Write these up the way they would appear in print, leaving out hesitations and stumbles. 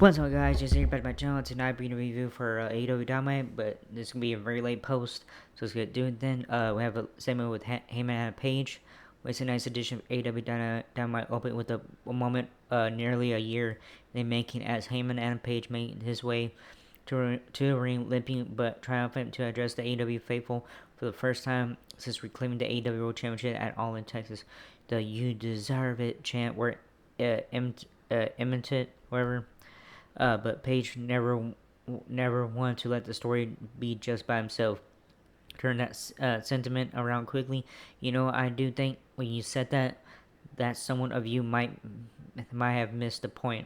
What's up, guys? Just here back to my channel. Tonight, being a review for Aew Dynamite, but this is gonna be a very late post, so let's get doing it then. We have a segment with Heyman and a Page. It's a nice edition of Dynamite, open with a moment nearly a year in making as Heyman and Page made his way to the ring, limping but triumphant to address the AEW faithful for the first time since reclaiming the AEW World Championship at All in Texas. The "You Deserve It" chant were imitated, whatever. But Page never wanted to let the story be just by himself. Turn that sentiment around quickly. I do think when you said that someone of you might have missed the point.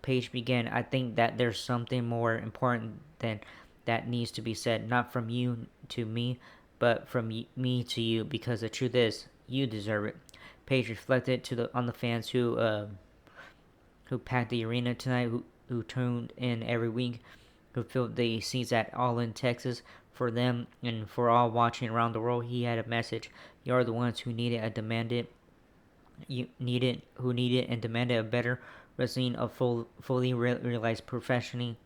Page began. I think that there's something more important than that needs to be said, not from you to me, but from me to you. Because the truth is, you deserve it. Page reflected on the fans who packed the arena tonight, who tuned in every week, who filled the seats at All in Texas. For them and for all watching around the world, he had a message. You're the ones who needed and demanded a better wrestling, a fully realized professional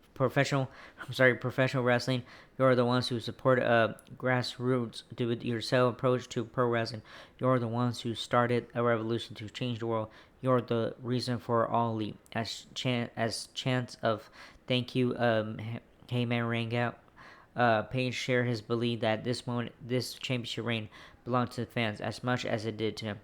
wrestling. You're the ones who support a grassroots do-it-yourself approach to pro wrestling. You're the ones who started a revolution to change the world. You're the reason for all elite. As chants of thank you, Heyman rang out. Page shared his belief that this championship reign belonged to the fans as much as it did to him.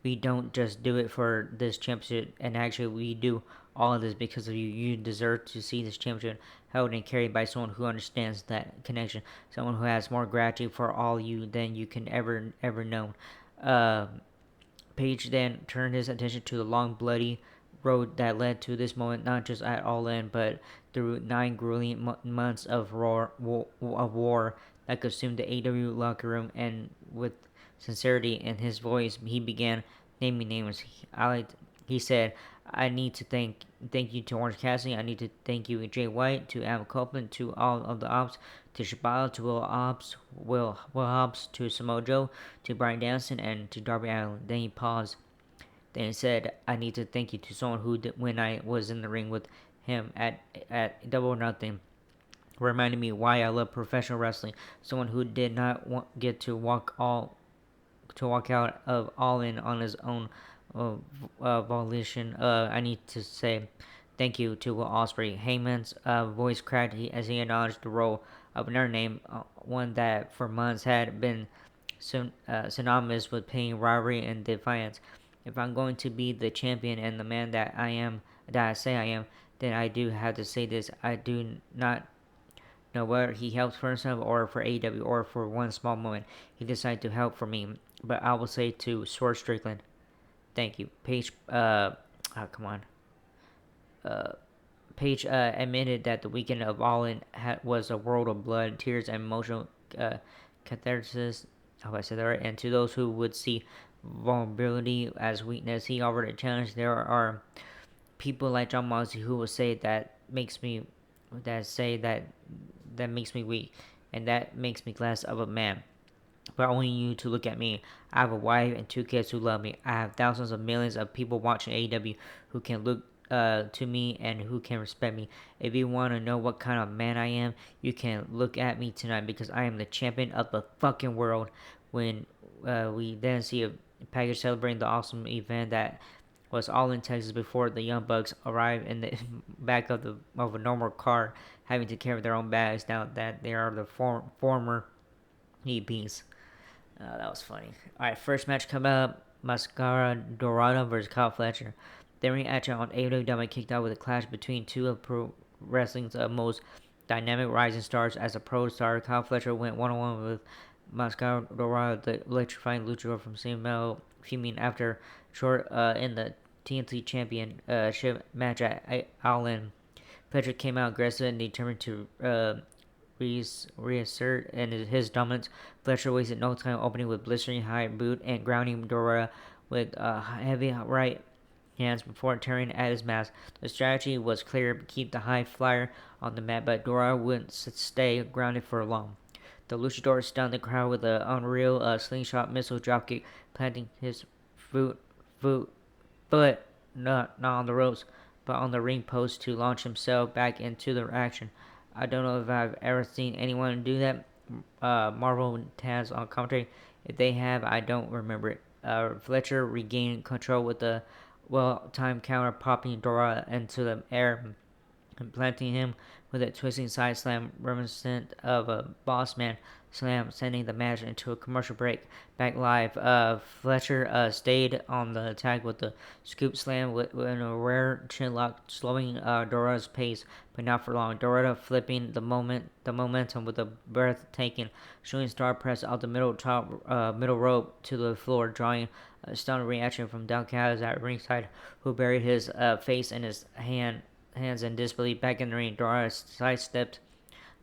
We don't just do it for this championship, and actually we do all of this because of you. You deserve to see this championship held and carried by someone who understands that connection, someone who has more gratitude for all you than you can ever know. Uh, Page then turned his attention to the long, bloody road that led to this moment, not just at All In, but through 9 grueling months of war that consumed the AW locker room. And with sincerity in his voice, he began naming names. He said, "I need to thank you to Orange Cassidy. I need to thank you, Jay White, to Adam Copeland, to all of the ops, to Shabala, to Will Hobbs, to Samoa Joe, to Brian Danielson, and to Darby Allin." Then he paused. Then he said, "I need to thank you to someone who, when I was in the ring with him at Double or Nothing, reminded me why I love professional wrestling. Someone who did not get to walk out of All In on his own volition. I need to say thank you to Will Ospreay." Heyman's voice cracked as he acknowledged the role of another name, one that for months had been synonymous with pain, rivalry, and defiance. "If I'm going to be the champion and the man that I say I am, then I do have to say this. I do not know whether he helps for himself or for AEW or for one small moment he decided to help for me. But I will say to Sword Strickland, thank you." Come on. Page admitted that the weekend of All In was a world of blood, tears, and emotional catharsis. I hope I said that right. And to those who would see vulnerability as weakness, he offered a challenge. There are people like John Moxley who will say that makes me weak, and that makes me less of a man. But I want you to look at me. I have a wife and 2 kids who love me. I have thousands of millions of people watching AEW who can look to me and who can respect me. If you want to know what kind of man I am, you can look at me tonight because I am the champion of the fucking world. When we then see a package celebrating the awesome event that was All in Texas before the Young Bucks arrived in the back of a normal car, having to carry their own bags now that they are the former EPs. That was funny. Alright, first match coming up. Mascara Dorada versus Kyle Fletcher. The ring action on AEW Dynamite kicked out with a clash between two of pro wrestling's most dynamic rising stars. As a pro star, Kyle Fletcher went one-on-one with Mascara Dorada, the electrifying luchador from CML, fuming after short in the TNT Championship match at All In. Fletcher came out aggressive and determined to reassert and his dominance. Fletcher wasted no time, opening with blistering high boot and grounding Dora with heavy right hands before tearing at his mask. The strategy was clear: keep the high flyer on the mat, but Dora wouldn't stay grounded for long. The luchador stunned the crowd with an unreal slingshot missile dropkick, planting his foot not on the ropes, but on the ring post to launch himself back into the action. I don't know if I've ever seen anyone do that. Marvel Taz on commentary. If they have, I don't remember it. Fletcher regained control with the well-timed counter, popping Dora into the air and planting him with a twisting side slam reminiscent of a boss man slam, sending the match into a commercial break. Back live, Fletcher stayed on the attack with the scoop slam with a rare chin lock, slowing Dora's pace, but not for long. Dora flipping the momentum with a breathtaking shooting star press out the middle rope to the floor, drawing a stunned reaction from Downcast at ringside, who buried his face in his hands in disbelief. Back in the ring, Dora sidestepped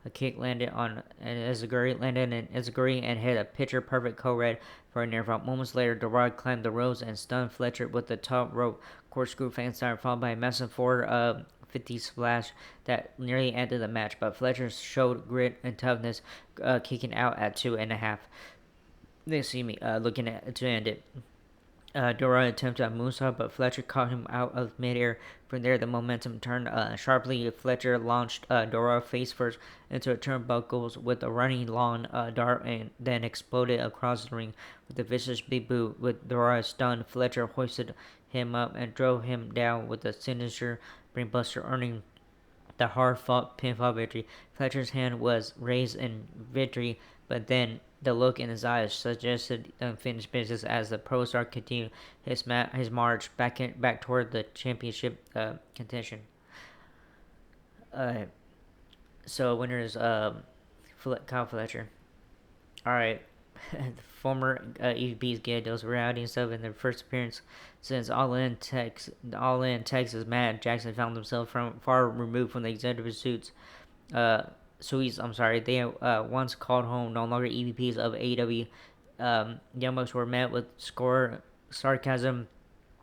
a kick, landed on an Izaguri and hit a picture perfect co-red for a near fall. Moments later, Dora climbed the ropes and stunned Fletcher with the top rope corkscrew fan start, followed by a massive 450 splash that nearly ended the match. But Fletcher showed grit and toughness, kicking out at 2.5. They see me looking at to end it. Dora attempted a moonsault, but Fletcher caught him out of midair. From there, the momentum turned sharply. Fletcher launched Dora face first into a turnbuckles with a running long dart and then exploded across the ring with a vicious big boot. With Dora stunned, Fletcher hoisted him up and drove him down with a signature brainbuster, earning the hard-fought pinfall victory. Fletcher's hand was raised in victory, but then the look in his eyes suggested unfinished business as the pro star continued his march back toward the championship contention. Uh, so winner is Kyle Fletcher. All right. The former EVPs get those rowdy and stuff in their first appearance since All In Texas. Matt Jackson found himself far removed from the executive suites. I'm sorry. They once called home, no longer EVPs of AEW. Young Bucks were met with sarcasm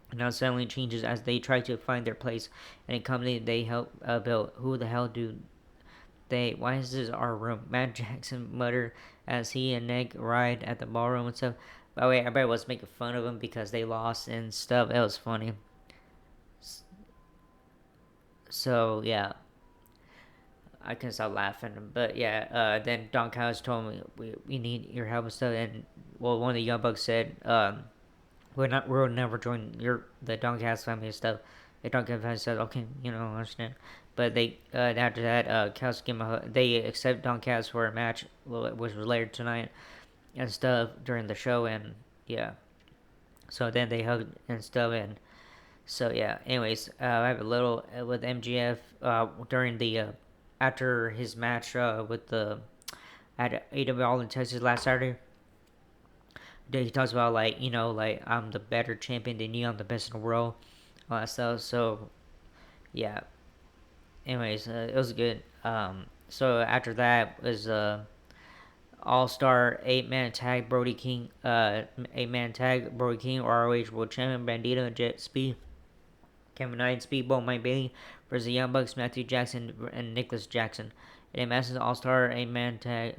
and unsettling changes as they tried to find their place in a company they helped build. Who the hell do why is this our room? Matt Jackson muttered as he and Nick arrived at the ballroom and stuff. By the way, everybody was making fun of them because they lost and stuff. It was funny. So yeah, I couldn't stop laughing. But yeah, then Don Callis told me we need your help and stuff. And well, one of the Young Bucks said, we'll never join the Don Callis family and stuff. The Don Callis family said, okay, I understand. But they after that, Callis they accept Don Callis for a match, which was later tonight and stuff during the show, and yeah. So then they hugged and stuff, and so yeah. Anyways, I have a little with MGF during the after his match with the at AW All in Texas last Saturday. He talks about like I'm the better champion than you, I'm the best in the world, all that stuff. So yeah. Anyways, it was good. So after that was All-Star 8-man tag Brody King, 8-man tag Brody King, ROH World Champion Bandito, Jet Speed, Kevin Knight, Speedball, Mike Bailey versus the Young Bucks, Matthew Jackson and Nicholas Jackson. And Masters All-Star 8-man tag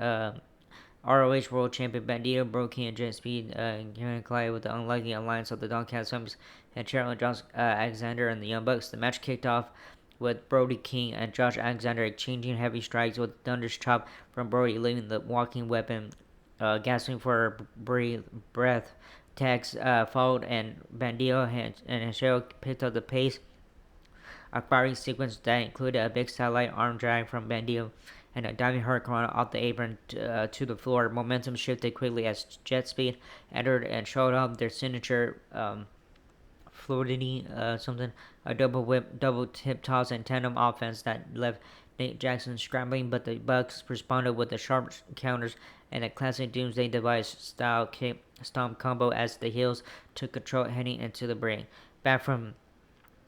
ROH World Champion Bandito, Brody King, and Jet Speed, Kevin Clay with the unlikely alliance of the Don Callis and Charlotte Josh Alexander and the Young Bucks. The match kicked off with Brody King and Josh Alexander exchanging heavy strikes with thunderous chop from Brody, leaving the walking weapon gasping for breath. Tags followed, and Bandido and Hachero picked up the pace. A firing sequence that included a big satellite arm drag from Bandido and a diving hurricane off the apron to the floor. Momentum shifted quickly as Jet Speed entered and showed off their signature fluidity, a double whip, double tip toss, and tandem offense that left Nate Jackson scrambling, but the Bucks responded with the sharp counters and a classic Doomsday Device style kick stomp combo as the heels took control heading into the break. Back from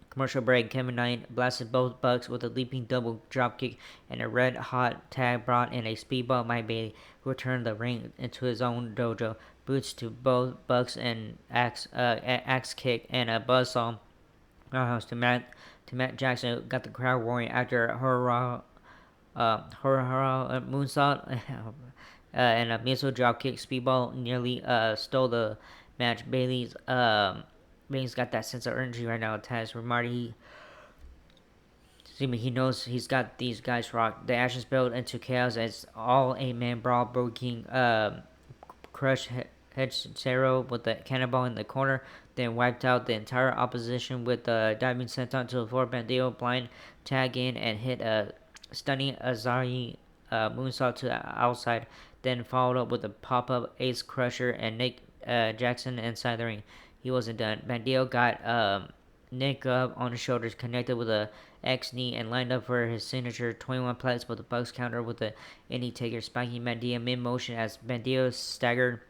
commercial break, Kevin Knight blasted both Bucks with a leaping double dropkick and a red-hot tag brought in a speedball Mike Bailey, who returned the ring into his own dojo. Boots to both Bucks and axe kick and a buzzsaw to Matt Jackson, got the crowd roaring after a hurrah moonsault and a missile dropkick. Speedball nearly stole the match. Bailey's got that sense of urgency right now. Taz Marty excuse me, he knows he's got these guys rocked. The action spilled into chaos as all 8-man brawl breaking crushed Hedgero with the cannonball in the corner, then wiped out the entire opposition with the diving senton to the floor. Bandido blind tag in and hit a stunning Azari moonsault to the outside, then followed up with a pop-up ace crusher and Nick Jackson inside the ring. He wasn't done. Bandido got Nick up on his shoulders, connected with a X knee, and lined up for his signature 21 plates with the Bucks counter with the Indie Taker, spiking Bandido mid-motion as Bandido staggered.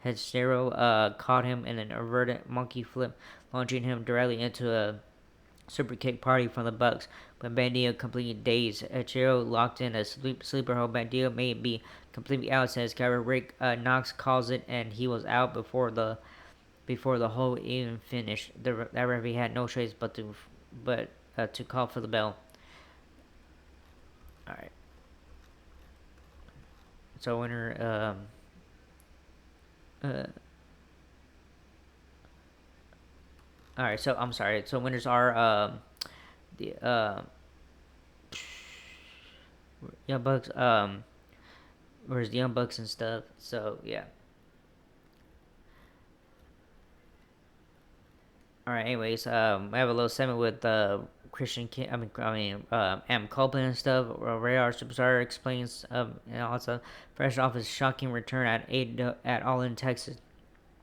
Hedgero caught him in an inverted monkey flip, launching him directly into a super kick party from the Bucks. But Bandido completely dazed. Hedgero locked in a sleeper hold. Bandido may be completely out, says Kyber. Rick Knox calls it, and he was out before the whole even finished. That referee had no choice but to call for the bell. All right. So winner. All right. So I'm sorry. So winners are the Young Bucks. Where's the Young Bucks and stuff. So yeah. All right. Anyways, I have a little segment with Christian. Am Copeland and stuff. Radar Superstar explains and also fresh off his shocking return at All In Texas.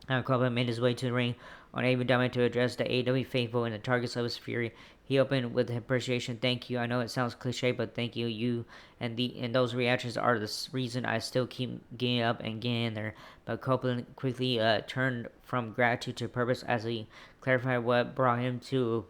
Copeland made his way to the ring on Aew Dynamite to address the AEW faithful and the targets of his fury. He opened with appreciation. Thank you. I know it sounds cliche, but thank you. You and those reactions are the reason I still keep getting up and getting in there. But Copeland quickly turned from gratitude to purpose as he clarified what brought him to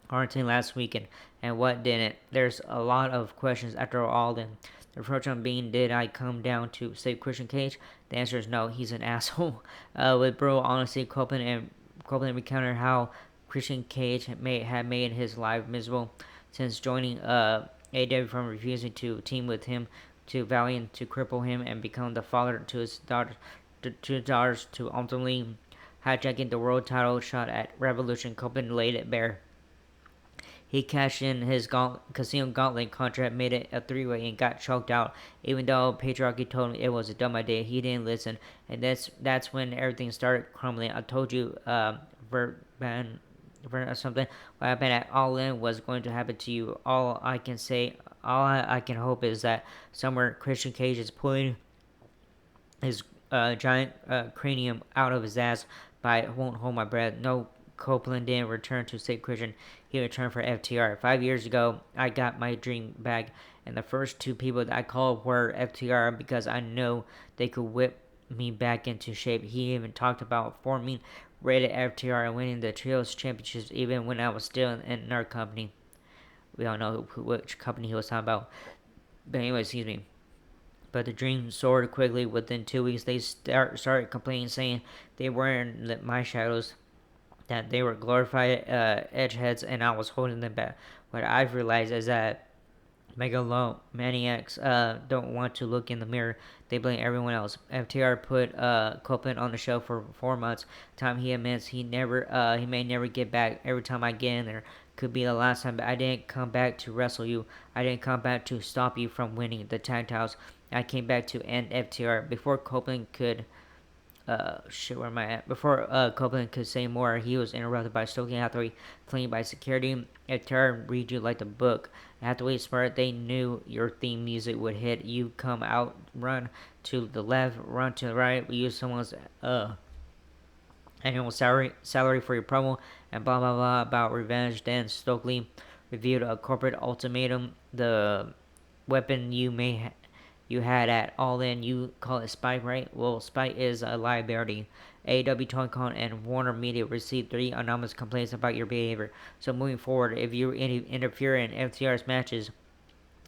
Arlington last weekend and what didn't. There's a lot of questions after all. Then the approach on being, did I come down to save Christian Cage? The answer is no. He's an asshole. With bro, honestly, Copeland recounted how Christian Cage had made his life miserable since joining AEW, from refusing to team with him to vowing to cripple him and become the father to his daughters to ultimately hijacking the world title shot at Revolution. Copeland laid it bare. He cashed in his Casino Gauntlet contract, made it a three-way, and got choked out. Even though Patriarchy told him it was a dumb idea, he didn't listen, and that's when everything started crumbling. I told you, Verban, or something. What happened at All In was going to happen to you. All I can hope is that somewhere Christian Cage is pulling his giant cranium out of his ass, but I won't hold my breath. No, Copeland didn't return to St. Christian. He returned for FTR. 5 years ago, I got my dream back, and the first two people that I called were FTR because I know they could whip me back into shape. He even talked about forming Rated FTR and winning the Trios Championships even when I was still in our company. We don't know which company he was talking about. But anyway, excuse me. But the dream soared quickly. Within 2 weeks, they started complaining, saying they weren't in my shadows, that they were glorified edgeheads, and I was holding them back. What I've realized is that megalomaniacs don't want to look in the mirror. They blame everyone else. FTR put Copeland on the show for 4 months. Time he admits he may never get back. Every time I get in there, could be the last time. But I didn't come back to wrestle you. I didn't come back to stop you from winning the tag titles. I came back to end FTR. Before Copeland could where am I at? Before Copeland could say more, he was interrupted by Stokely Hathaway, fleeing by security. FTR read you like the book. Hathaway's smart. They knew your theme music would hit. You come out, run to the left, run to the right. We use someone's annual salary for your promo, and blah blah blah about revenge. Then Stokely reviewed a corporate ultimatum. The weapon you had at All In, you call it Spike, right? Well, Spike is a liability. AEW, ToyCon, and Warner Media received 3 anonymous complaints about your behavior. So moving forward, if you interfere in FTR's matches,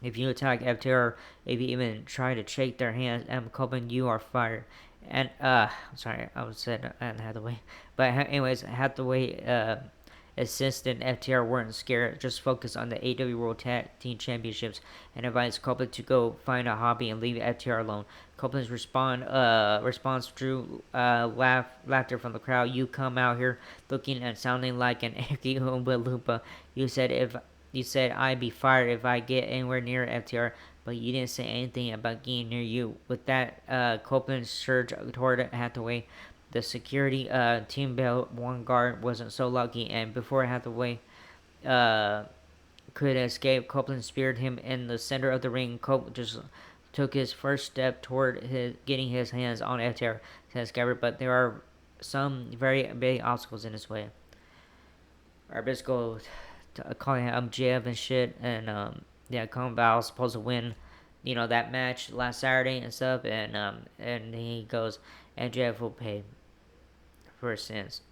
if you attack FTR, if you even try to shake their hands, and Copeland, you are fired. And I'm sorry, I was said Anne Hathaway, but anyways, Hathaway assistant FTR weren't scared, just focused on the AEW World Tag Team Championships, and advised Copeland to go find a hobby and leave FTR alone. Copeland's response drew laughter from the crowd. You come out here looking and sounding like an Eki Oompa Loompa. You said You said I'd be fired if I get anywhere near FTR, but you didn't say anything about getting near you. With that, Copeland surged toward Hathaway. The security team bailed. One guard wasn't so lucky, and before Hathaway uh, could escape, Copeland speared him in the center of the ring. Cope just took his first step toward getting his hands on FTR, says Gabbard, but there are some very big obstacles in his way. Alright, let's go calling him MJF and shit, and yeah, Combat was supposed to win, that match last Saturday and stuff, and he goes, MJF will pay for his sins.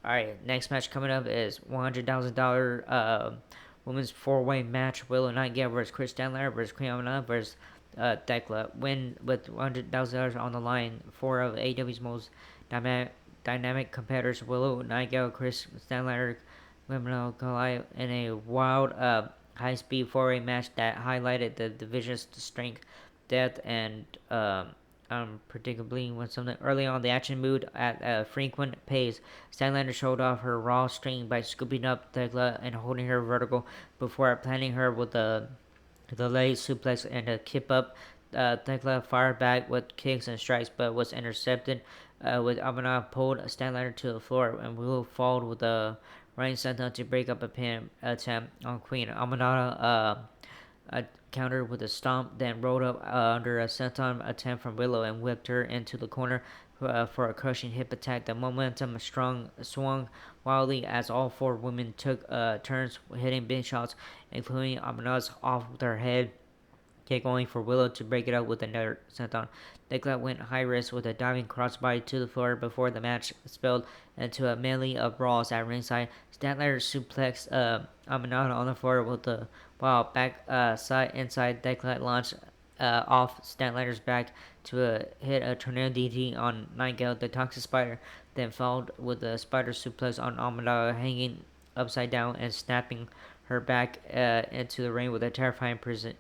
Alright, next match coming up is $100,000 women's four-way match. Willow Nightingale versus Chris Stanley versus Queen Amina versus Thekla. Win with $100,000 on the line. Four of AEW's most dynamic competitors, Willow Nightingale, Chris Stanley, Women collide in a wild, high-speed four-way match that highlighted the division's strength, depth, and unpredictably when something early on. The action moved at a frequent pace. Stanlander showed off her raw strength by scooping up Thekla and holding her vertical before planting her with the leg suplex and a kip up. Thekla fired back with kicks and strikes, but was intercepted. With Amina pulled Stanlander to the floor, and Willow followed with a running senton to break up a pin attempt on Queen. Amina countered with a stomp, then rolled up under a senton attempt from Willow and whipped her into the corner for a crushing hip attack. The momentum swung wildly as all four women took turns hitting big shots, including Amina's off their head kick, only for Willow to break it up with another senton. Thekla went high risk with a diving crossbody to the floor before the match spilled into a melee of brawls at ringside. Statlander suplexed Aminata on the floor with the back side inside. Thekla launched off Statlander's back to hit a tornado DT on Nightingale, the Toxic Spider, then followed with a spider suplex on Aminata, hanging upside down and snapping her back into the ring with a terrifying precision.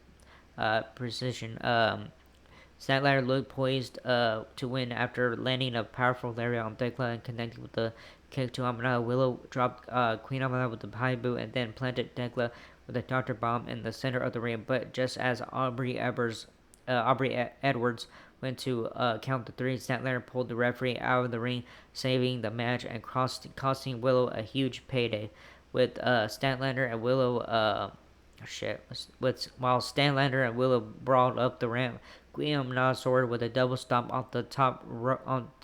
Statlander looked poised to win after landing a powerful lariat on Thekla and connecting with the kick to Amina. Willow dropped Queen Amina with the high boot and then planted Thekla with a Dr. Bomb in the center of the ring. But just as Aubrey Edwards went to count the three, Statlander pulled the referee out of the ring, saving the match and costing Willow a huge payday. With Statlander and Willow while Stanlander and Willow brawled up the ramp, Guillaume sword with a double stomp off the top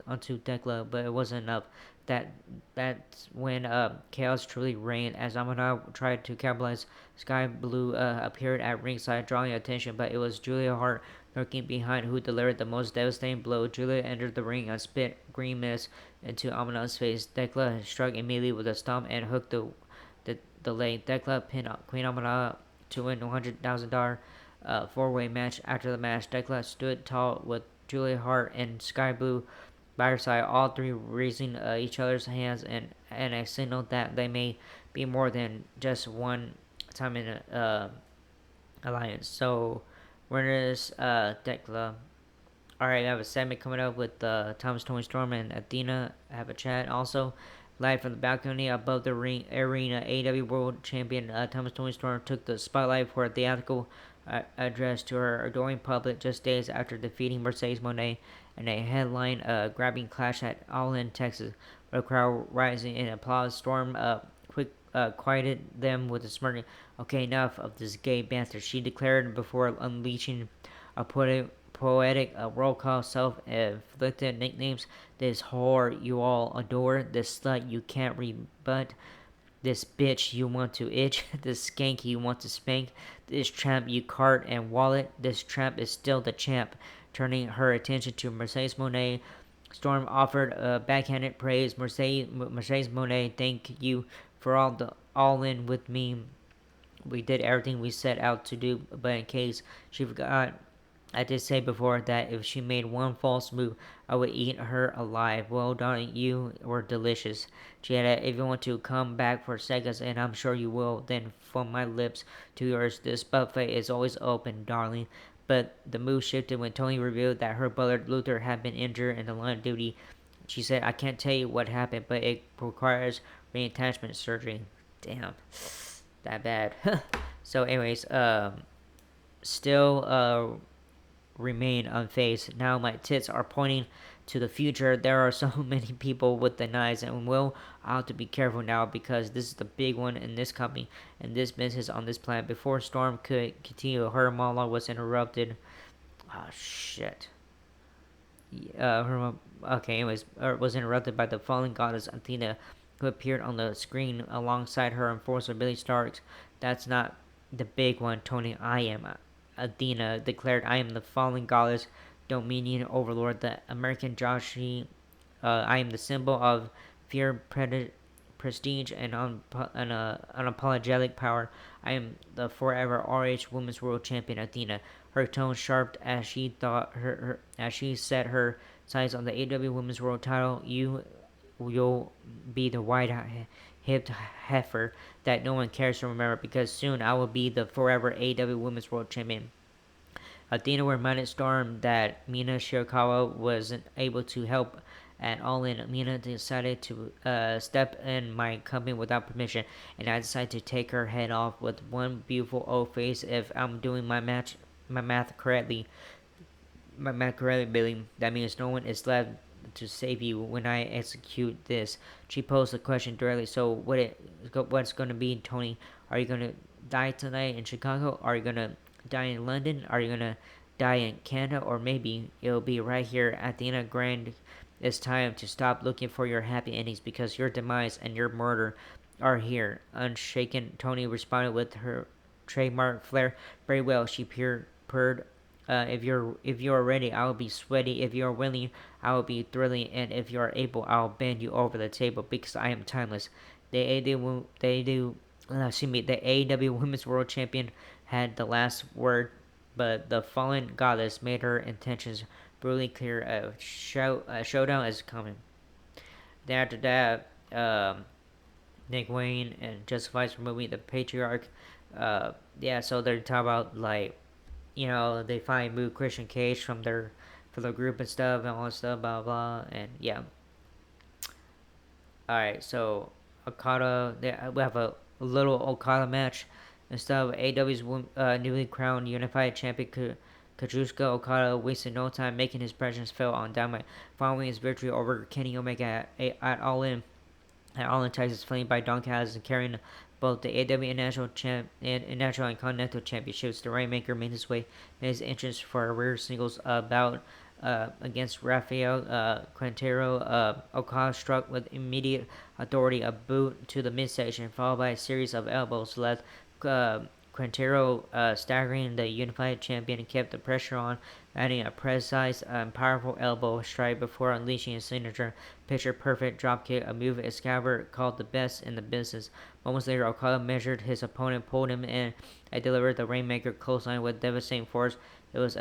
onto Thekla, but it wasn't enough. That's when chaos truly reigned as Amina tried to capitalize. Sky Blue appeared at ringside, drawing attention, but it was Julia Hart lurking behind who delivered the most devastating blow. Julia entered the ring and spit green mist into Amina's face. Thekla struck immediately with a stomp and hooked the leg. Thekla pinned Queen Amina to win $100,000 four-way match. After the match, Thekla stood tall with Julia Hart and Sky Blue by her side, all three raising each other's hands and a signal that they may be more than just one time in alliance. So, where is Thekla? Alright, I have a segment coming up with Thomas Tony Storm and Athena. I have a chat also. Live from the balcony above the ring arena, AEW World Champion Thomas Tony Storm took the spotlight for a theatrical address to her adoring public just days after defeating Mercedes Moné in a headline-grabbing clash at All In, Texas. With the crowd rising in applause, Storm quieted them with a smirk. Okay, enough of this gay banter, she declared before unleashing a poetic roll call self-inflicted nicknames. This whore you all adore, this slut you can't rebut, this bitch you want to itch, this skank you want to spank, this tramp you cart and wallet, this tramp is still the champ. Turning her attention to Mercedes Moné, Storm offered backhanded praise. Mercedes Moné, thank you for all in with me. We did everything we set out to do, but in case she forgot, I did say before that if she made one false move, I would eat her alive. Well, darling, you were delicious. She had everyone to come back for seconds, and I'm sure you will. Then, from my lips to yours, this buffet is always open, darling. But the mood shifted when Tony revealed that her brother Luther had been injured in the line of duty. She said, I can't tell you what happened, but it requires reattachment surgery. Damn. that bad. So, anyways, still remain unfazed. Now my tits are pointing to the future. There are so many people with the knives, and I'll have to be careful now because this is the big one in this company and this business on this planet. Before Storm could continue, her monologue was interrupted. Oh shit. Okay, anyways, was interrupted by the fallen goddess Athena, who appeared on the screen alongside her enforcer Billy Starks. That's not the big one, Tony. I am. Athena declared, I am the fallen goddess, Dominion Overlord, the American Joshi. I am the symbol of fear, prestige, and unapologetic power. I am the forever RH Women's World Champion, Athena. Her tone sharp as she as she set her sights on the AW Women's World Title. You'll be the white-hipped heifer that no one cares to remember because soon I will be the forever AW Women's World Champion. Athena reminded Storm that Mina Shirakawa wasn't able to help at all in. Mina decided to step in my company without permission, and I decided to take her head off with one beautiful old face. If I'm doing my math correctly, Billy, that means no one is left to save you when I execute this. She posed the question directly. So what's going to be, Tony? Are you going to die tonight in Chicago? Are you going to die in London? Are you going to die in Canada? Or maybe it'll be right here at the end of Grand. It's time to stop looking for your happy endings because your demise and your murder are here. Unshaken, Tony responded with her trademark flair. Very well, she purred. If you are ready, I will be sweaty. If you are willing, I will be thrilling. And if you are able, I will bend you over the table because I am timeless. The AEW Women's World Champion had the last word, but the fallen goddess made her intentions brutally clear. A showdown is coming. Then after that, Nick Wayne and Justifies removing the patriarch. Yeah, so they're talking about like, they finally moved Christian Cage from their group and stuff and all that stuff, blah blah, and yeah. All right, so Okada, we have a little Okada match and stuff. AW's newly crowned unified champion Kazuchika Okada wasted no time making his presence felt on Dynamite, following his victory over Kenny Omega at All In. At All In Texas, flamed by Don Callis and carrying both the AW International and Continental Championships. The Rainmaker made his entrance for a rare singles bout against Rafael Quintero. Okada struck with immediate authority a boot to the midsection, followed by a series of elbows left Quintero staggering the unified champion and kept the pressure on, adding a precise and powerful elbow strike before unleashing his signature picture-perfect dropkick, a move Excalibur called the best in the business. Moments later, Okada measured his opponent, pulled him in, and delivered the Rainmaker clothesline with devastating force. It was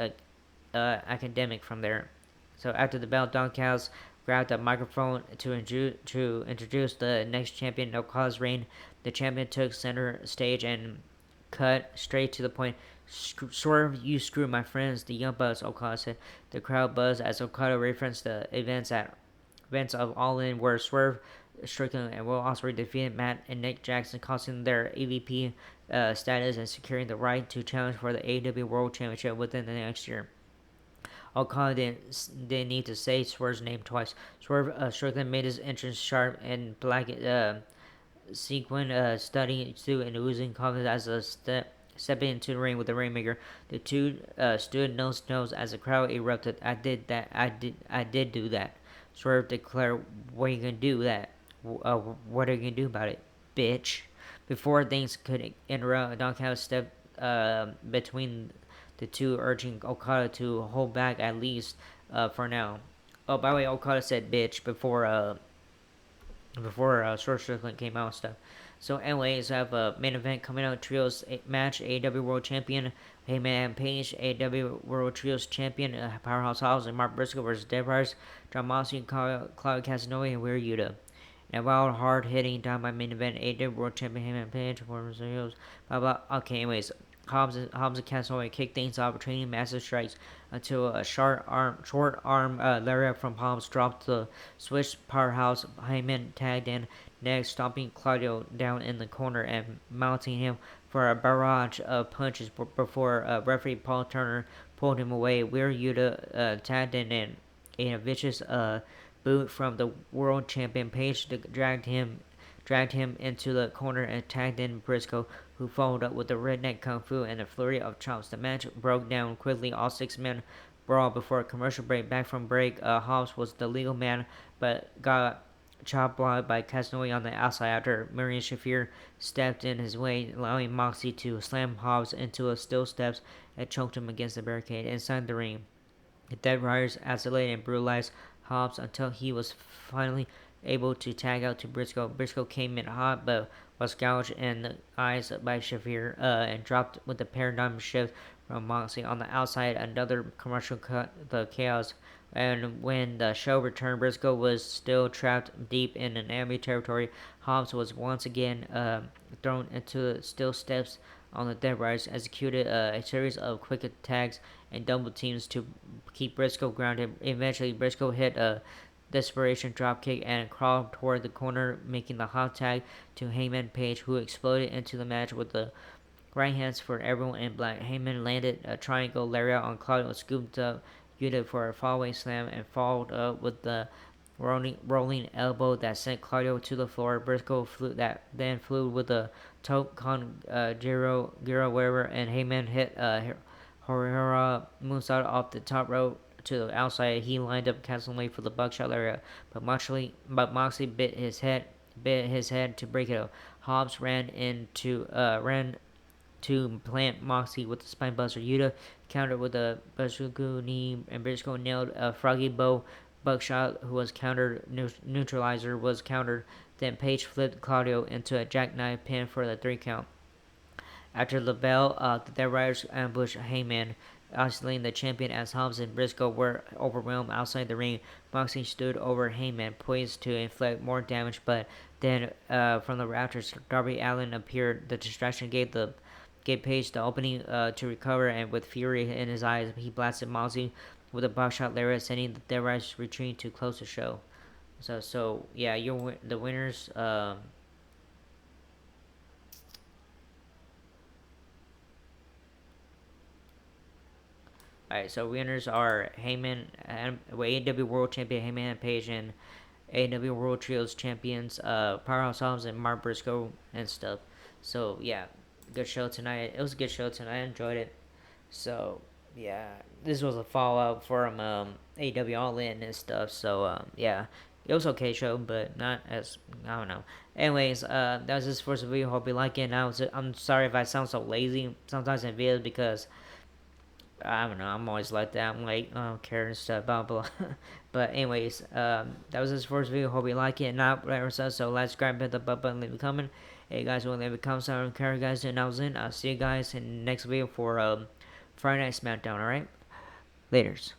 academic from there. So after the bell, Don Callis grabbed a microphone to introduce the next champion, Okada's reign. The champion took center stage and cut straight to the point. Swerve, you screw my friends, the Young Bucks, Okada said. The crowd buzzed as Okada referenced the events of All In where Swerve, Strickland, and Will Ospreay defeated Matt and Nick Jackson, costing their AVP status and securing the right to challenge for the AEW World Championship within the next year. Okada didn't need to say Swerve's name twice. Strickland made his entrance sharp and black sequin study suit and oozing confidence as a stepping into the ring with the Rainmaker. The two stood nose to nose as the crowd erupted. I did that. I did do that. Swerve declared, "What are you gonna do that? What are you gonna do about it, bitch?" Before things could interrupt, Don Callis stepped between the two, urging Okada to hold back at least for now. Oh, by the way, Okada said "bitch" before Strickland came out and stuff. So anyways, I have a main event coming out, trios match, AEW World Champion Heyman Page, AEW World Trios Champion Powerhouse Hobbs and Mark Briscoe versus Dead Rise, John Moxley, Claudio Casanova, and Weird Yuta. And a wild, hard-hitting Dynamite main event, AEW World Champion Heyman Page, former Heroes, blah blah. Okay, anyways, Hobbs and Casanova kick things off, training massive strikes until a short arm lariat from Hobbs dropped the Swiss Powerhouse. Heyman tagged in. next, stomping Claudio down in the corner and mounting him for a barrage of punches before referee Paul Turner pulled him away. Where Yuta tagged in a vicious boot from the world champion. Page dragged him into the corner and tagged in Briscoe, who followed up with the redneck kung fu and a flurry of chops. The match broke down quickly. All six men brawled before a commercial break. Back from break, Hobbs was the legal man, but got chop blocked by Casanova on the outside after Marion Shafir stepped in his way, allowing Moxie to slam Hobbs into a steel steps and choked him against the barricade inside the ring. The Dead Riders isolated and brutalized Hobbs until he was finally able to tag out to Briscoe. Briscoe came in hot but was gouged in the eyes by Shafir and dropped with a paradigm shift from Moxley on the outside. Another commercial cut the chaos. And when the show returned, Briscoe was still trapped deep in an enemy territory. Hobbs was once again thrown into steel steps on the Dead Riders, executed a series of quick attacks and double teams to keep Briscoe grounded. Eventually, Briscoe hit a desperation dropkick and crawled toward the corner, making the hot tag to Heyman Page, who exploded into the match with the right hands for everyone in black. Heyman landed a triangle lariat on Claudio, scooped up Yuta for a fallaway slam, and followed up with the rolling elbow that sent Claudio to the floor. Briscoe then flew with a Tope Con Giro wherever, and Heyman hit Horihara moonsault off the top rope to the outside. He lined up Casanova for the buckshot area, but Moxley bit his head to break it up. Hobbs ran to plant Moxley with the spinebuster. Yuta countered with a Bashuku knee, and Briscoe nailed a Froggy Bow buckshot, who was countered. Neutralizer was countered. Then Page flipped Claudio into a jackknife pin for the 3 count. After the bell, the Dead Riders ambushed Heyman, isolating the champion as Hobbs and Briscoe were overwhelmed outside the ring. Moxley stood over Heyman, poised to inflict more damage, but then from the rafters, Darby Allin appeared. The distraction gave Page the opening to recover, and with fury in his eyes, he blasted Moxley with a buckshot lariat, sending the Dead Riders retreating to close the show. So yeah, the winners. Alright, so winners are Heyman, AEW World Champion Heyman and Page, and AEW World Trios Champions Powerhouse Hobbs and Mark Briscoe and stuff. So yeah, good show tonight. It was a good show tonight. I enjoyed it. So yeah, this was a follow-up from AEW All In and stuff. So yeah, it was okay show, but not as, I don't know. Anyways, that was this first video. Hope you like it. I'm sorry if I sound so lazy sometimes in videos, because I don't know. I'm always like that. I'm like, I don't care and stuff, blah blah. But anyways, that was this first video. Hope you like it. Not whatever says. So let's grab hit the button, leave a comment. Hey guys, will leave a comment. So I don't care, guys. And I was in. I'll see you guys in the next video for Friday Night SmackDown. All right, later's.